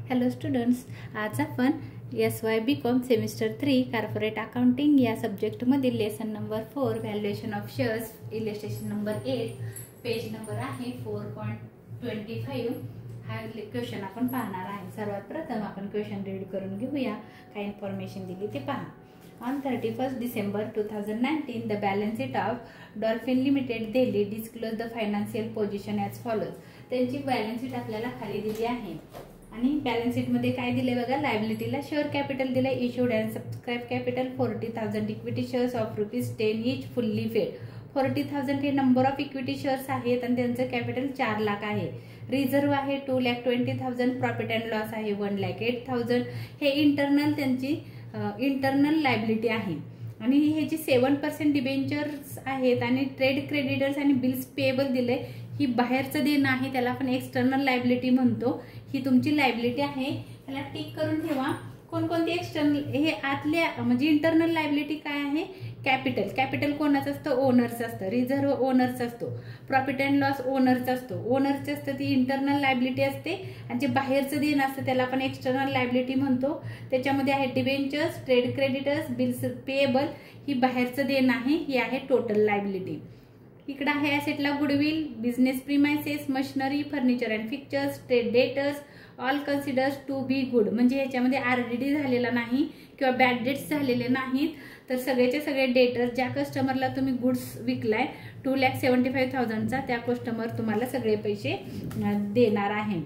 Hello students, आज आपण SY BCom semester 3 corporate accounting या सब्जेक्टमधील lesson number 4 valuation of shares illustration number 8 page number आहे 4.25 हा क्वेश्चन आपण पाहणार आहे। सर्वात प्रथम आपण क्वेश्चन रीड करून घेऊया, काय इन्फॉर्मेशन दिली ते पहा। On 31st December 2019, the balance sheet of Dolphin Limited Delhi disclosed the financial position as follows. त्यांची बॅलन्स शीट आपल्याला खाली दिली आहे आणि बॅलन्स शीट मध्ये काय दिले बघा, लायबिलिटीला शेअर कॅपिटल दिले, issued and subscribe capital 40,000 equity shares of ₹10 each fully फेड। 40,000 हे नंबर ऑफ इक्विटी शेअर्स आहेत आणि त्यांचं कॅपिटल 4 लाख आहे। रिझर्व आहे 2,20,000, प्रॉफिट अँड लॉस आहे 1,08,000। हे इंटरनल त्यांची इंटरनल लायबिलिटी आहे आणि हे जी 7% डिबेंचर्स आहेत आणि ट्रेड क्रेडिटर्स आणि बिल्स पेएबल दिले, ही बाहेरचं देणं आहे, त्याला आपण एक्सटर्नल लायबिलिटी म्हणतो। ही तुमची लायबिलिटी आहे, त्याला टिक करून ठेवा। कोणकोणती एक्सटर्नल, हे आतल्या म्हणजे इंटरनल लायबिलिटी काय आहे, कॅपिटल। कॅपिटल कोणाचं असतं, ओनरचं असतं। रिझर्व ओनरचं असतो, प्रॉफिट अँड लॉस ओनरचं असतो, ओनरचं असतं ती इंटरनल लायबिलिटी असते आणि जे बाहेरचं देणं असतं त्याला आपण एक्सटर्नल लायबिलिटी म्हणतो। त्याच्यामध्ये आहे debentures, trade creditors, bills payable, ही बाहेरचं देणं आहे, ही आहे टोटल लायबिलिटी। इकडे आहे ॲसेटला goodwill, business premises, machinery, furniture and fixtures, trade debtors, all considers to be good, म्हणजे ह्याच्यामध्ये RDD झालेला नाही किंवा बॅड डेट्स झालेले नाहीत, तर सगळेचे सगळे डेटर्स ज्या कस्टमरला तुम्ही गुड्स विकलाय 2,75,000चा, त्या कस्टमर तुम्हाला सगळे पैसे देणार आहे।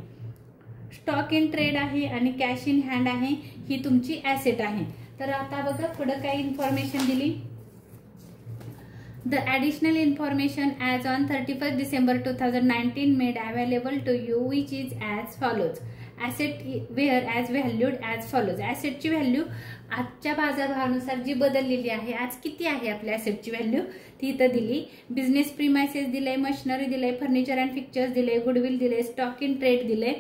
स्टॉक इन ट्रेड आहे आणि कॅश इन हँड आहे, ही तुमची ॲसेट आहे। तर आता बघा पुढे काय इन्फॉर्मेशन दिली। The additional information as on 31st December 2019 made available to you which is as follows. Asset where as valued as follows. Asset ची व्हॅल्यू आजच्या बाजारभावानुसार जी बदललेली आहे, आज किती आहे आपल्या ॲसेटची व्हॅल्यू ती इथं दिली। बिझनेस प्रिमाइसेस दिले, मशिनरी दिले, फर्निचर अँड फिक्चर्स दिले, गुडविल दिले, स्टॉक इन ट्रेड दिले,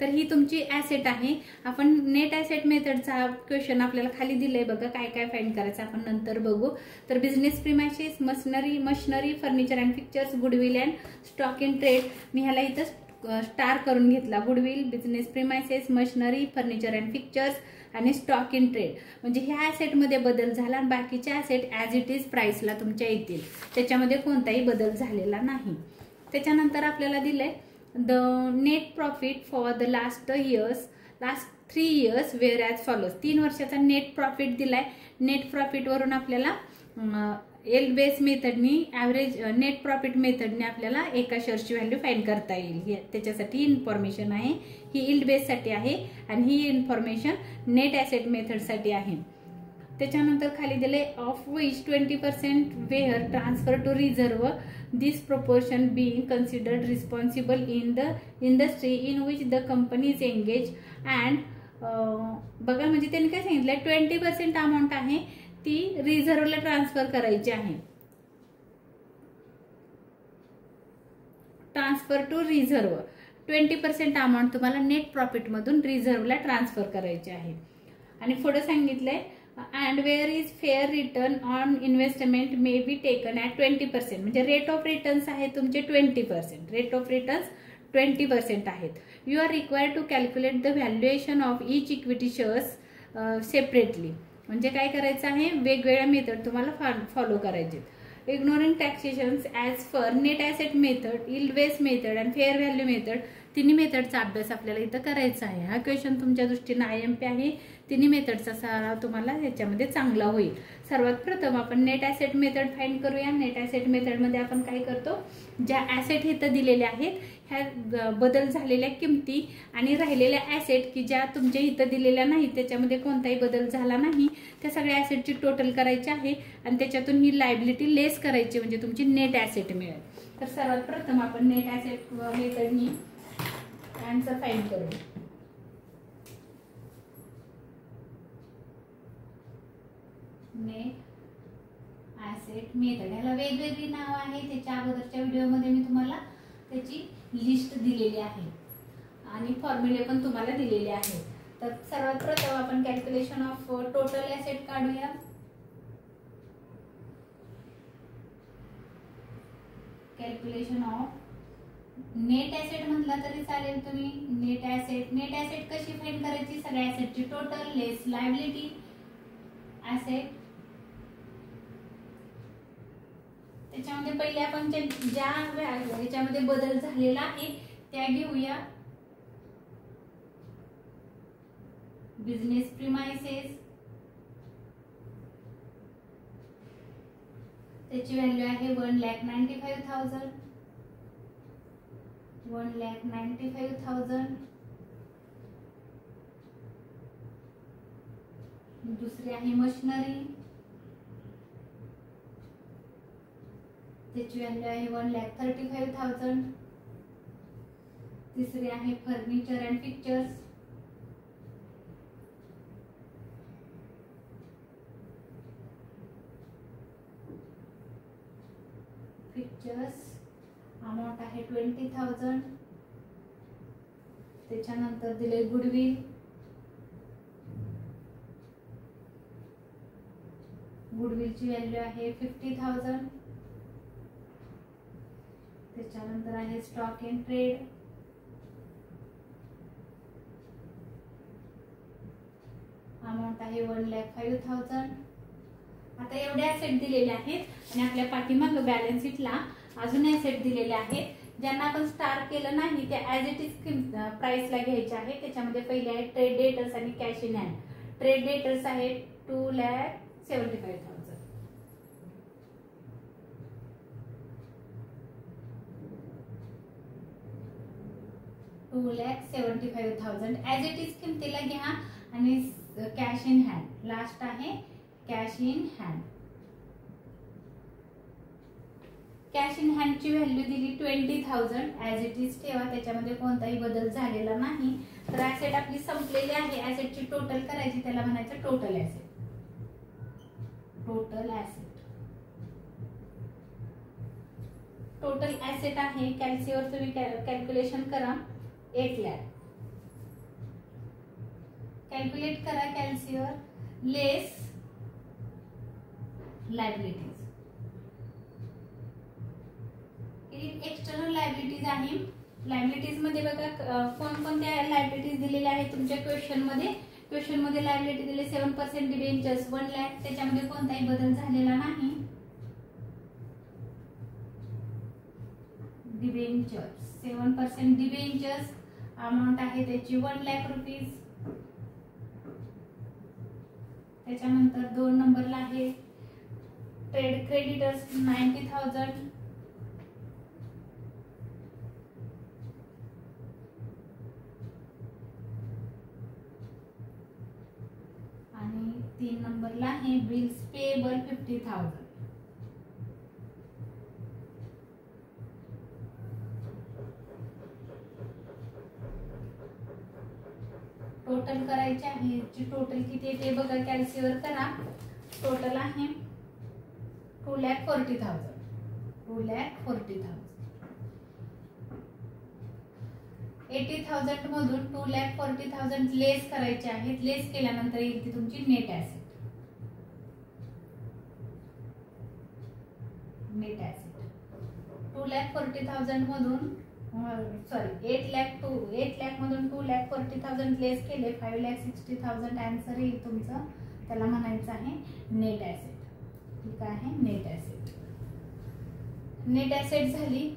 तर ही तुमची ॲसेट आहे। आपण नेट ॲसेट मेथडचा क्वेश्चन आपल्याला खाली दिलंय बघा, काय काय फाइंड करायचं आपण नंतर बघू। तर business premises, machinery, furniture and fixtures, goodwill and stock in trade, मी ह्याला इथं स्टार करून घेतला। Goodwill, business premises, machinery, furniture and fixtures आणि स्टॉक इन ट्रेड, म्हणजे ह्या ॲसेटमध्ये बदल झाला आणि बाकीच्या ॲसेट ॲज इट इज प्राइसला तुमच्या येतील, त्याच्यामध्ये कोणताही बदल झालेला नाही। त्याच्यानंतर आपल्याला दिलंय the net profit for the last 3 years were as follows. 3 वर्षाचा नेट प्रॉफिट दिलाय। नेट प्रॉफिट वरून आपल्याला एल बेस मेथडनी, ॲव्हरेज नेट प्रॉफिट मेथडने आपल्याला एका शेअरची व्हॅल्यू फाइंड करता येईल, त्याच्यासाठी इन्फॉर्मेशन आहे। ही इल्ड बेससाठी आहे आणि ही इन्फॉर्मेशन नेट ॲसेट मेथडसाठी आहे। त्याच्यानंतर खाली दिले of which 20% were transfer to reserve, this proportion being considered responsible in the industry in which the company is engage and बघा, म्हणजे त्यांनी काय सांगितलंय 20% अमाऊंट आहे ती रिझर्वला ट्रान्सफर करायची आहे। ट्रान्सफर टू रिझर्व 20% अमाऊंट तुम्हाला नेट प्रॉफिट मधून रिझर्वला ट्रान्सफर करायची आहे। आणि पुढे सांगितलंय and where is fair return on investment may be taken at 20%, म्हणजे रेट ऑफ रिटर्न्स आहे तुमचे 20%, रेट ऑफ रिटर्न्स 20% आहेत। You are required to calculate the valuation of each equity shares separately, म्हणजे काय करायचं आहे, वेगवेगळ्या मेथड तुम्हाला फॉलो करायचे। Ignoring taxations as per net asset method, yield base method आणि फेअर व्हॅल्यू मेथड, तिन्ही मेथडचा अभ्यास आपल्याला इथं करायचा आहे। हा क्वेश्चन तुमच्या दृष्टीने IMP आहे, तिन्ही मेथडचा सराव तुम्हाला ह्याच्यामध्ये चांगला होईल। सर्वात प्रथम आपण नेट ॲसेट मेथड फाइंड करूया। नेट ॲसेट मेथडमध्ये आपण काय करतो, ज्या ॲसेट इथं दिलेल्या आहेत ह्या बदल झालेल्या किमती आणि राहिलेल्या ॲसेट की ज्या तुमच्या इथं दिलेल्या नाहीत, त्याच्यामध्ये कोणताही बदल झाला नाही, त्या सगळ्या ॲसेटची टोटल करायची आहे आणि त्याच्यातून ही लायबिलिटी लेस करायची, म्हणजे तुमची नेट ॲसेट मिळेल। तर सर्वात प्रथम आपण नेट ॲसेट मेथडनी आन्सर फाइंड करू। नेट ॲसेट मेथड, ह्याला वेगवेगळी नाव आहे, त्याच्या अगोदरच्या व्हिडिओमध्ये मी तुम्हाला त्याची लिस्ट दिलेली आहे आणि फॉर्म्युले पण तुम्हाला दिलेले आहे। तर सर्वात प्रथम आपण कॅल्क्युलेशन ऑफ टोटल ॲसेट काढूया। कॅल्क्युलेशन ऑफ नेट ऍसेट म्हटलं तरी चालेल तुम्ही. नेट ऍसेट कशी फाइंड करायची? सगळ्या ऍसेटची टोटल लेस लायबिलिटी ऍसेट. त्याच्यामध्ये पहिले आपण ज्या ह्याच्यामध्ये बदल झालेला आहे त्या घेऊया. बिझनेस प्रिमाइसेस, त्याची व्हॅल्यू आहे 1,95,000. 1,95,000. दुसरी आहे मशिनरी, त्याची व्हॅल्यू आहे 1,35,000. तिसरी आहे फर्निचर अँड पिक्चर्स, अमाउंट आहे 20,000. त्याच्यानंतर दिले गुडविल, गुडविलची व्हॅल्यू आहे 50,000. त्याच्यानंतर आहे स्टॉक इन ट्रेड, अमाउंट आहे 1,05,000. आता एवढे ऍसेट दिलेले आहेत आणि आपल्या पाठीमागे बॅलन्स शीटला अजून ऍसेट दिलेले आहेत ज्यांना आपण स्टार केलं नाही ते ऍज इट इज प्राइसला घ्यायचे आहे. त्याच्यामध्ये पहिले आहे ट्रेड डेटर्स आणि cash in hand. Trade debtors आहे 2,75,000. 2,75,000 ऍज इट इज किमतीला घ्या. आणि कॅश इन हँड लास्ट आहे cash in hand. Cash in hand ची व्हॅल्यू दिली 20,000 ऍज इट इज ठेवा, त्याच्यामध्ये कोणताही बदल झालेला नाही. तर ऍसेट आपली संपलेली आहे. ऍसेटची टोटल करायची, त्याला म्हणायचं total asset. Total asset, total asset आहे कॅल्सीवर तुम्ही कॅल्क्युलेशन करा. 8 लाख कॅल्क्युलेट करा कॅल्सीवर. लेस लायबिलिटीज, एक्सटर्नल लायबिलिटीज आहे. लायबिलिटीज मध्ये बघा कोणकोणत्या लायबिलिटीज दिलेल्या आहेत तुमच्या क्वेश्चन मध्ये. क्वेश्चन मध्ये लायबिलिटी दिले 7% डिबेंचर्स 1 लाख, त्याच्यामध्ये कोणताही बदल झालेला नाही. डिबेंचर्स 7% डिबेंचर्स, अमाउंट आहे त्याची 1 लाख रुपीज. त्याच्यानंतर 2 नंबरला आहे ट्रेड क्रेडिटर्स 90,000. आणि 3 नंबरला आहे बिल्स पेएबल 50,000. टोटल करायचे आहे. टोटल किती आहे ते बघा कॅल्सीवर करा. टोटल आहे 2,40,000. 2,40,000. 80,000 मधून 2,40,000 लेस करायचे आहेत. लेस केल्यानंतर येईल ती तुमची नेट ऍसेट. नेट ऍसेट 2,40,000 मधून 8 लाख मधून 2,40,000 लेस केले 5,60,000 आन्सर येईल तुमचं. त्याला म्हणायचं आहे नेट ऍसेट. ठीक आहे, नेट ऍसेट. नेट ऍसेट झाली.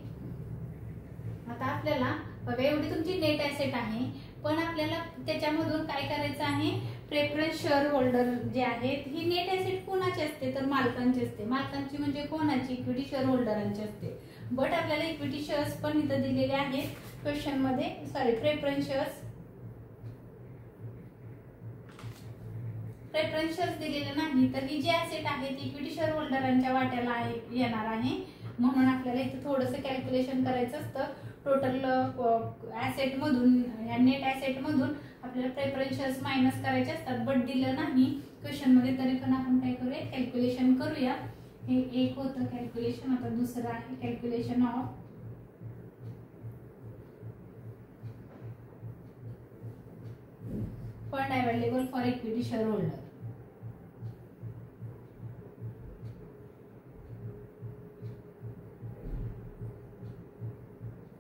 आता आपल्याला बघा एवढी तुमची नेट ऍसेट आहे, पण आपल्याला त्याच्यामधून काय करायचं आहे, प्रेफरन्स शेअर होल्डर जे आहेत ही नेट ऍसेट कोणाची असते तर मालकांची असते. मालकांची म्हणजे कोणाची? इक्विटी शेअर होल्डरांची असते. बट आपल्याला इक्विटी शेअर्स पण इथं दिलेले आहेत क्वेश्चन मध्ये. प्रेफरन्स शेअर्स दिलेले नाही, तर ही जी ऍसेट आहे ती इक्विटी शेअर होल्डरांच्या वाट्याला येणार आहे. म्हणून आपल्याला इथे थोडंसं कॅल्क्युलेशन करायचं असतं. टोटल ऍसेट मधून नेट ऍसेट मधून आपल्याला प्रेफरन्स शेअर्स मायनस करायचे असतात, बट दिलं नाही क्वेश्चन मध्ये. तरी पण आपण काय करूया, कॅल्क्युलेशन करूया. हे एक होतं कॅल्क्युलेशन. आता दुसरं आहे calculation of fund available for equity share holder.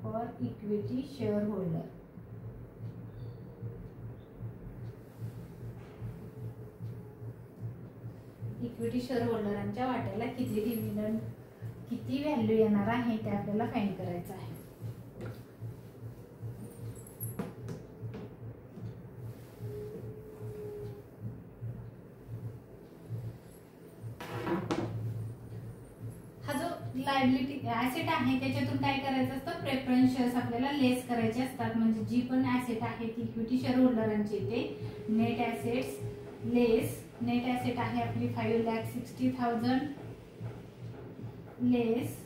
For equity share holder. Equity share होल्डरांच्या वाट्याला किती डिव्हिडंड, किती व्हॅल्यू येणार आहे ते आपल्याला फाइंड करायचं आहे. लायबिलिटी ऍसेट आहे त्याच्यातून काय करायचं असतं, प्रेफरन्स शेअर्स आपल्याला लेस करायचे असतात. म्हणजे जी पण ऍसेट आहे ती इक्विटी शेअर होल्डरांची ते net assets less, net asset आहे आपली 5,60,000 less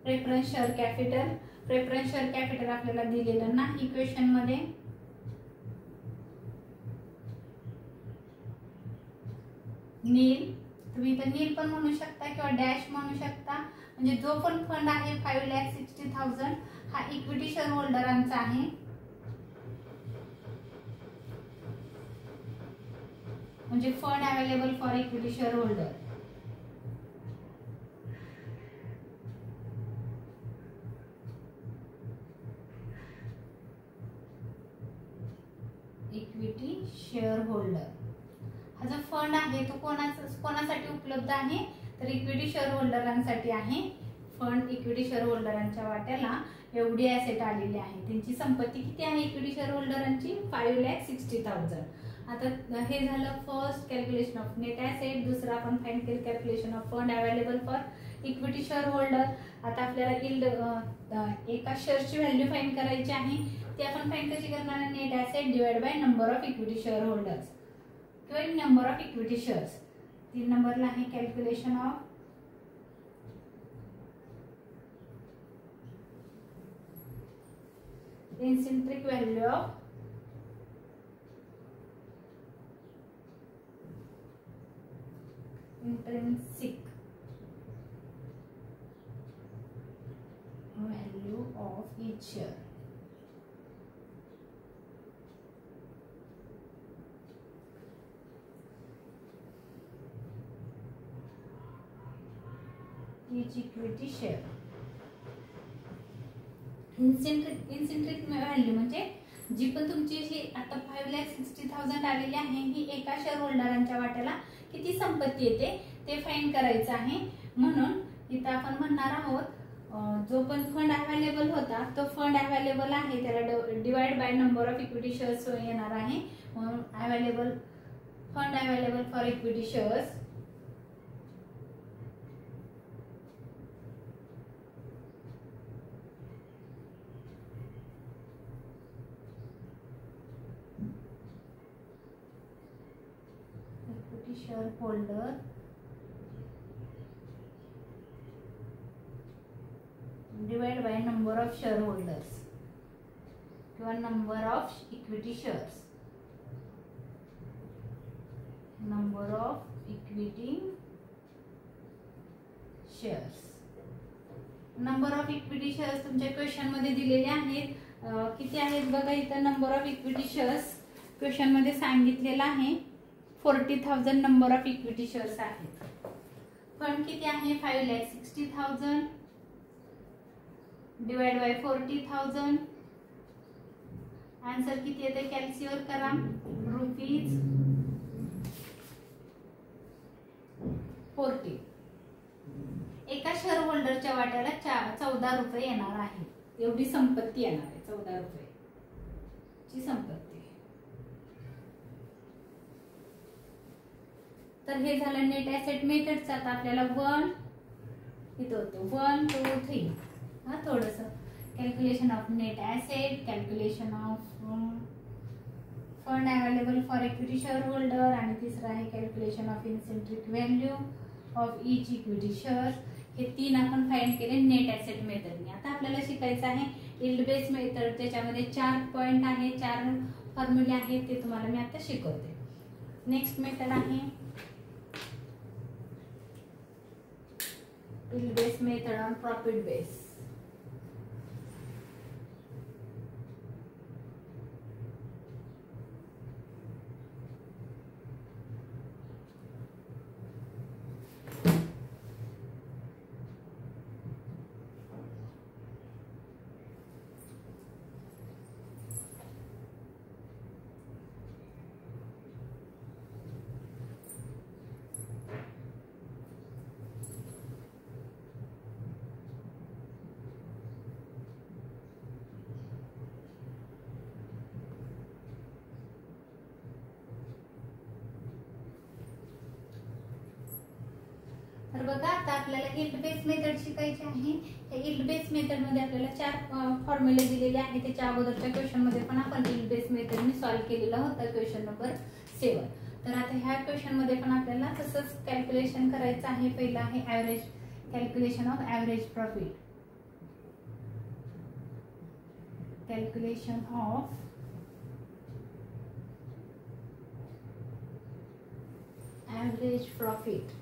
preference share capital. Preference share capital आपल्याला दिलेलं नाही क्वेश्चन मध्ये. नील, तुम्ही इथे नील पण म्हणू शकता किंवा डॅश म्हणू शकता. म्हणजे जो पण फंड आहे 5,60,000 हा इक्विटी शेअर होल्डरांचा आहे. म्हणजे fund available for equity share holder. Equity share holder हा जो फंड आहे तो कोणासाठी उपलब्ध आहे, तर इक्विटी शेअर होल्डरांसाठी आहे. फंड इक्विटी शेअर होल्डरांच्या वाट्याला एवढी ऍसेट आलेली आहे. त्यांची संपत्ती किती आहे इक्विटी शेअर होल्डरांची, 5,60,000. आता हे झालं first calculation of net asset. दुसरा आपण फाइंड केलं calculation of fund available for equity share holder. आता आपल्याला यील्ड एका शेअरची व्हॅल्यू फाइंड करायची आहे. ती आपण फाइंड कशी करणार, net asset divide by number of equity share holders किंवा नंबर ऑफ इक्विटी शेअर्स. 3 नंबरला आहे calculation of intrinsic value of intrinsic value of each share. Each equity share. इन्सिंट्रिक व्हॅल्यू म्हणजे जी पण तुमची जी आता 5,60,000 आलेली आहे ही एका शेअर होल्डरांच्या वाट्याला किती संपत्ती येते ते फाइंड करायचं आहे. म्हणून इथं आपण म्हणणार आहोत जो पण फंड अवेलेबल होता तो फंड अवेलेबल आहे त्याला divide by number of equity shares येणार आहे. म्हणून fund available for equity shares shareholder divided by number of shareholders किंवा number of equity shares. number of equity shares. number of equity shares तुमच्या question मध्ये दिलेले आहेत. किती आहेत बघा इथं number of equity shares question मध्ये सांगितलेला आहे. 40,000 नंबर ऑफ इक्विटी शेअर्स आहेत. फंड किती आहे 5,60,000 डिवाइड बाय 40,000. आन्सर किती येते कॅल्क्युलेट करा, रुपीज 40. एका शेअर होल्डरच्या वाट्याला 14 रुपये येणार आहे. एवढी संपत्ती येणार आहे 14 रुपये ची संपत्ती. तर हे झालं नेट ऍसेट मेथडचं. आता आपल्याला 1 इथं होतं 1 2 3 हा थोडस calculation of net asset, calculation of fund available for equity share holder आणि तिसरा आहे कॅल्क्युलेशन ऑफ इन्सिंट्रिक value of each equity shares. हे 3 आपण फाइंड केले नेट ऍसेट मेथडने. आता आपल्याला शिकायचं आहे यील्ड बेस मेथड. त्याच्यामध्ये 4 पॉइंट आहे, 4 फॉर्म्युले आहेत, ते तुम्हाला मी आता शिकवते. नेक्स्ट मेथड आहे yield based method on profit base. तर बघा आता आपल्याला इल्ड बेस मेथड शिकायची आहे. या इल्ड बेस मेथड मध्ये आपल्याला 4 फॉर्म्युले दिलेले आहेत. त्याच्या अगोदरच्या क्वेश्चन मध्ये पण आपण इल्ड बेस मेथडने सॉल्व्ह केलेला होता क्वेश्चन नंबर 7. तर आता ह्या क्वेश्चन मध्ये पण आपल्याला तसंच कॅल्क्युलेशन करायचं आहे. पहिलं आहे average, calculation of average profit. Calculation of average profit.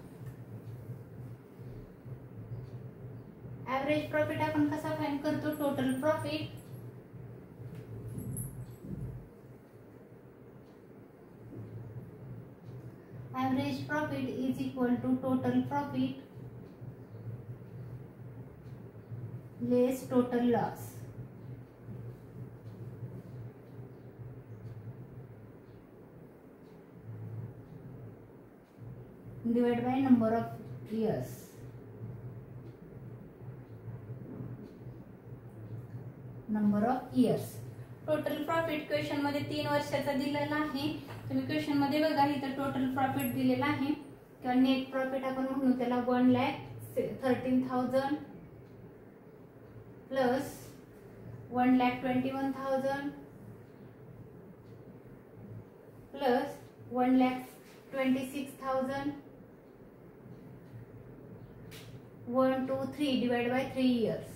Average profit आपण कसा फाइंड करतो? Total profit average profit is equal to total profit less total loss. Divide by number of years. Number of years. Total profit question मध्ये 3 वर्षाचा दिलेला आहे. तुम्ही question मध्ये बघा इथं टोटल प्रॉफिट दिलेला आहे किंवा नेट प्रॉफिट आपण म्हणू त्याला 1,13,000 plus 1,21,000 plus 1,26,000 1 2 3 divide by 3 years.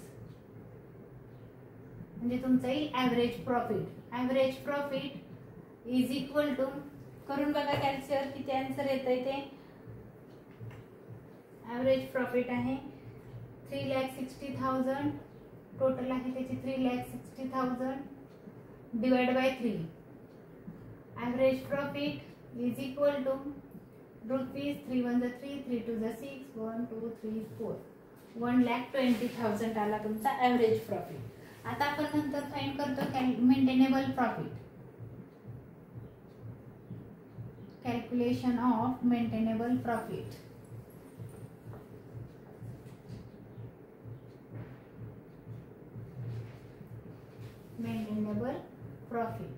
म्हणजे तुमचा येईल average profit. Average profit is equal to, करून बघा कॅल्क्युलेटर किती आन्सर येतंय ते. ॲव्हरेज प्रॉफिट आहे 3,60,000, टोटल आहे त्याची 3,60,000 divide by 3. Average profit is equal to rupees 3 1 3 3 2 6 1 2 3 4 1,20,000 आला तुमचा ॲव्हरेज प्रॉफिट. आता आपण नंतर फाइंड करतो maintainable profit. Calculation of maintainable profit. Maintainable profit.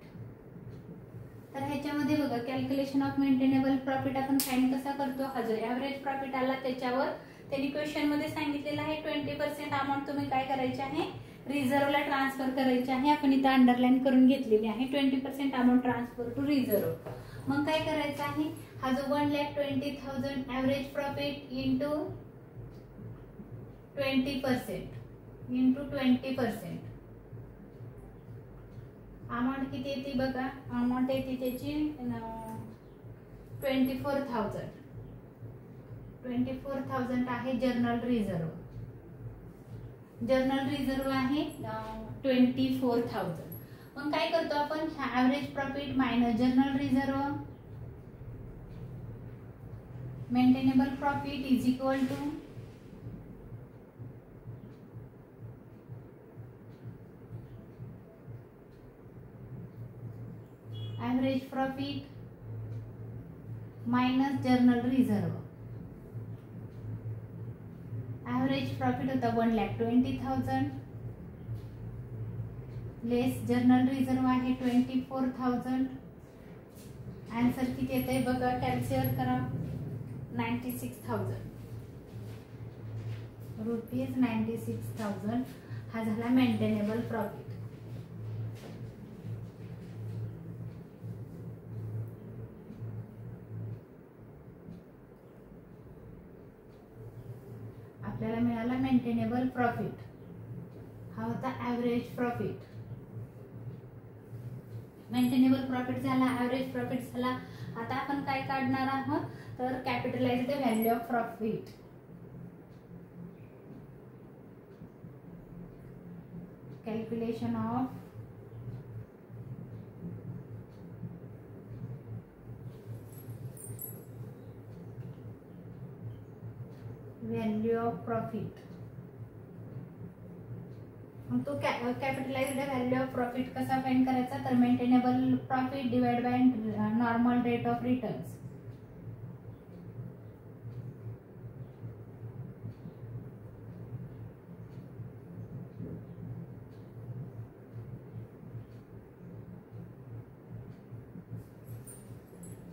तर ह्याच्यामध्ये बघा कॅल्क्युलेशन ऑफ मेंटेनेबल प्रॉफिट आपण फाइंड कसा करतो? हा जो ॲव्हरेज प्रॉफिट आला त्याच्यावर त्यांनी क्वेश्चन मध्ये सांगितलेलं आहे 20% अमाऊंट तुम्ही काय करायचे आहे? रिझर्वला ट्रान्सफर करायचे आहे. आपण इथं अंडरलाईन करून घेतलेली आहे 20% अमाऊंट ट्रान्सफर टू रिझर्व. मग काय करायचं आहे? हा जो 1,20,000 ॲव्हरेज प्रॉफिट इंटू 20% अमाऊंट किती येते बघा? अमाऊंट येते त्याची 24,000. 24,000 आहे जर्नल रिझर्व. जर्नल रिझर्व आहे 24,000. मग काय करतो आपण? Average profit minus general reserve maintainable profit is equal to average profit minus general reserve. Average profit होता 1,20,000 लेस जर्नल रिझर्व आहे 24,000. आन्सर किती येते बघा? कॅल्क्युलेट करा. 96,000 रुपीज. 96,000 हा झाला मेंटेनेबल प्रॉफिट. आपल्याला मिळाला मेंटेनेबल प्रॉफिट. हा होता ॲव्हरेज प्रॉफिट. मेंटेनेबल प्रॉफिट झाला, ॲव्हरेज प्रॉफिट झाला. आता आपण काय काढणार आहोत? तर capitalised value of profit. Calculation of value of profit. मग तो कॅपिटलाइज्ड व्हॅल्यू ऑफ प्रॉफिट कसा फाइंड करायचा? तर maintainable profit divide by normal rate of returns.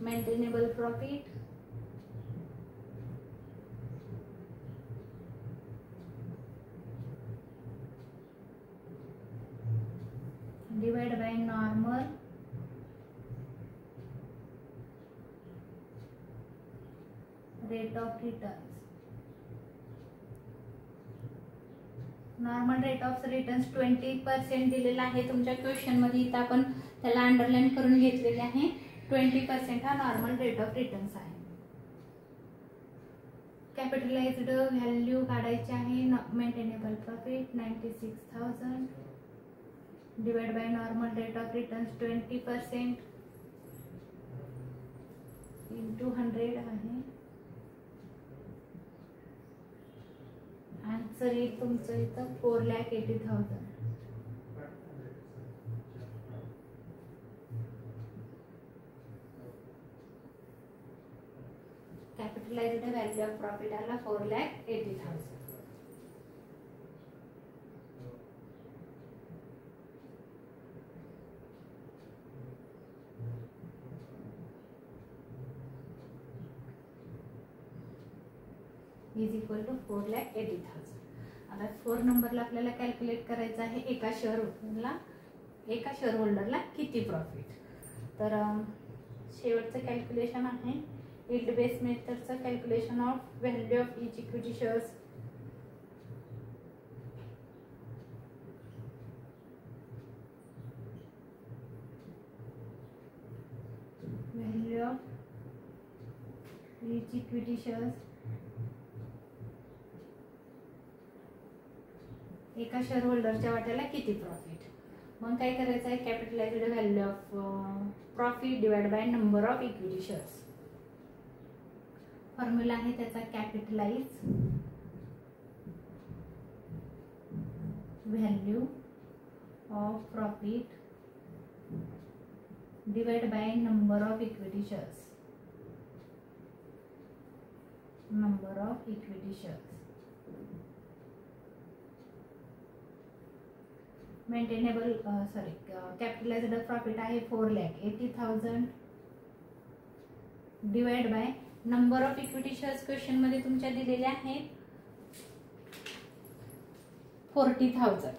Maintainable profit rate of returns. Normal rate of returns 20% दिलेला आहे तुमच्या question मध्ये. इथं आपण त्याला अंडरलाईन करून घेतलेले आहे. 20% हा नॉर्मल रेट ऑफ रिटर्न्स आहे. कॅपिटलाइज्ड व्हॅल्यू काढायची आहे. Maintainable profit 96,000 divide by normal rate of returns 20% into 100 आहे. आन्सर येईल तुमचं इथं 4,80,000. कॅपिटलाइज्ड व्हॅल्यू ऑफ प्रॉफिट आला 4,80,000. Is equal to 4,80,000. आता 4 नंबरला आपल्याला कॅल्क्युलेट करायचं आहे एका शेअर होल्डरला किती प्रॉफिट. तर शेवटचं कॅल्क्युलेशन आहे यील्ड बेस मेथडचं calculation of value of each equity shares. Value of each equity shares एका शेअर होल्डरच्या वाट्याला किती प्रॉफिट. मग काय करायचं आहे capitalised value of profit divide by number of equity shares. Formula आहे त्याचा capitalise value of profit divide by number of equity shares. Number of equity shares. Maintainable capitalised profit आहे 4,80,000 divide by number of equity shares question मध्ये तुमच्या दिलेले आहेत 40,000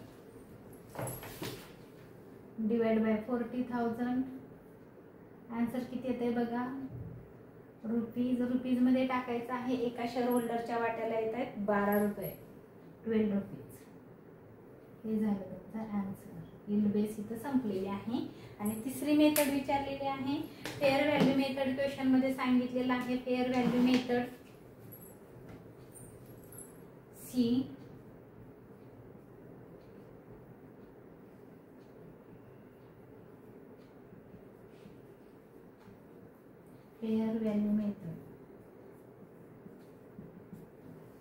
divide by 40,000. Answer किती येते बघा रुपीज मध्ये टाकायचं आहे. एका शेअर होल्डरच्या वाट्याला येत आहेत 12 रुपये 12 रुपीज. हे झालं तुमचा आन्सर. यील्ड बेस इथं संपलेली आहे. आणि तिसरी मेथड विचारलेली आहे फेअर व्हॅल्यू मेथड. क्वेश्चन मध्ये सांगितलेलं आहे fair value method C. Fair value method.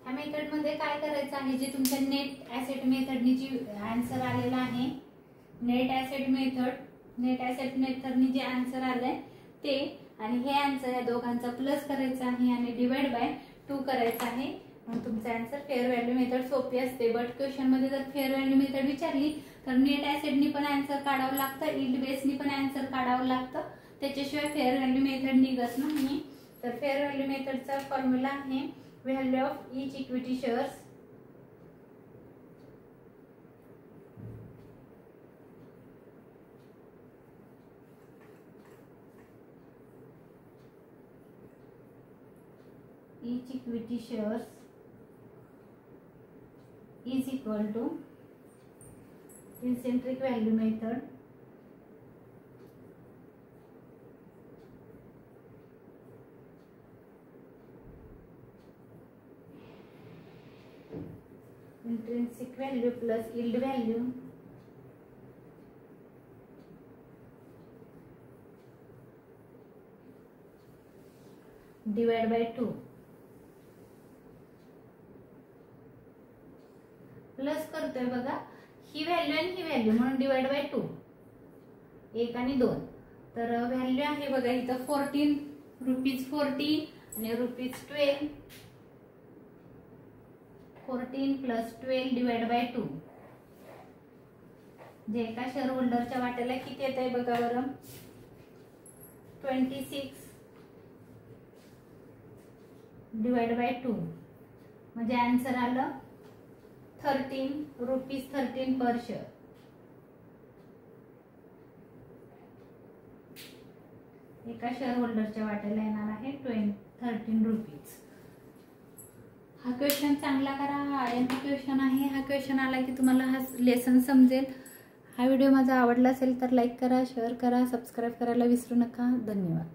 ह्या मेथड मध्ये काय करायचं आहे जे तुमच्या नेट ऍसेट मेथडनी जी आन्सर आलेला आहे नेट ऍसेट मेथडनी जे आन्सर आलंय ते आणि हे आन्सर या दोघांचा प्लस करायचा आहे आणि डिवाइड बाय 2 करायचं आहे. मग तुमचा आन्सर फेअर व्हॅल्यू मेथड सोपी असते. बट क्वेश्चन मध्ये जर फेअर व्हॅल्यू मेथड विचारली तर नेट ऍसेटनी पण आन्सर काढावं लागतं, यील्ड बेसनी पण आन्सर काढावं लागतं. त्याच्याशिवाय फेअर व्हॅल्यू मेथड निघत नाही. तर फेअर व्हॅल्यू मेथडचा फॉर्म्युला आहे value of each equity shares is equal to intrinsic value method intrinsic value plus yield value divide by 2 plus करतोय बघा ही व्हॅल्यू आणि ही व्हॅल्यू म्हणून डिवाइड बाय 2 1 आणि 2. तर व्हॅल्यू आहे बघा इथं 14 रुपीज 14 आणि रुपीज 12 14 प्लस 12 डिवाइड बाय 2 जे एका शेअर होल्डरच्या वाट्याला किती येत आहे बघा बरं 26 डिवाइड बाय 2 म्हणजे आन्सर आलं 13 रुपीज 13 पर शेअर. एका शेअर होल्डरच्या वाट्याला येणार आहे 13 रुपीज. क्वेश्चन चांगला करा. हा यांचा क्वेश्चन आहे. हा क्वेश्चन आला की तुम्हाला हा लेसन समजेल. हा व्हिडिओ माझा आवडला असेल तर लाईक करा, शेअर करा, सबस्क्राईब करायला विसरू नका. धन्यवाद.